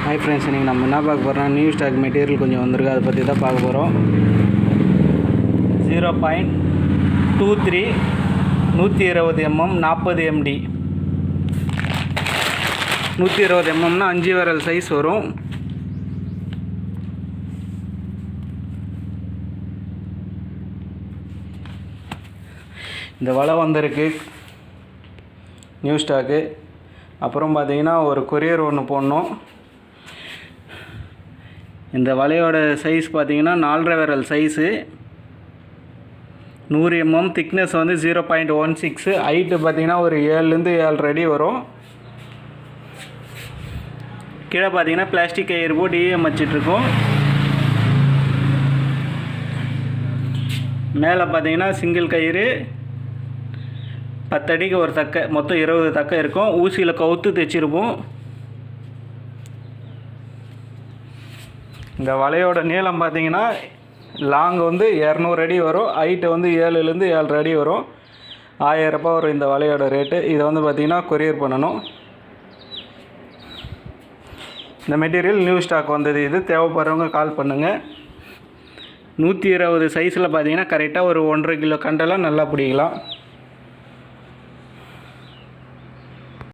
Hi friends, இன்றைக்கி நம்ம என்ன பார்க்க போகிறோம்னா நியூ ஸ்டாக் மெட்டீரியல் கொஞ்சம் வந்திருக்கு, அதை பற்றி தான் பார்க்க போகிறோம். 0.23 120 mm 40 MD. 120 mmனா 5 விரல் சைஸ் வரும். இந்த வலை வந்திருக்கு நியூ ஸ்டாக்கு. அப்புறம் பார்த்தீங்கன்னா ஒரு கொரியர் ஒன்று போடணும். இந்த வலையோட சைஸ் பார்த்தீங்கன்னா 4.5 விரல் சைஸு, 100 mm, திக்னஸ் வந்து 0.16, ஹைட்டு பார்த்தீங்கன்னா ஒரு 7லேருந்து 7.5 அடி வரும். கீழே பார்த்தீங்கன்னா பிளாஸ்டிக் கயிறு போட்டு EM வச்சிட்ருக்கோம். மேலே பார்த்தீங்கன்னா சிங்கிள் கயிறு 10 அடிக்கு ஒரு தக்கை, மொத்தம் 20 தக்கை இருக்கும். ஊசியில் கவுத்து தைச்சிருப்போம். இந்த வலையோட நீளம் பார்த்தீங்கன்னா லாங் வந்து 200 அடி வரும், ஹைட்டு வந்து 7லேருந்து 7.5 அடி வரும். 1000 ரூபாய் வரும் இந்த வலையோட ரேட்டு. இதை வந்து பார்த்திங்கன்னா கொரியர் பண்ணணும். இந்த மெட்டீரியல் நியூ ஸ்டாக் வந்தது. இது தேவைப்படுறவங்க கால் பண்ணுங்கள். 120 சைஸில் பார்த்தீங்கன்னா கரெக்டாக ஒரு 1.5 கிலோ கண்டெல்லாம் நல்லா பிடிக்கலாம்.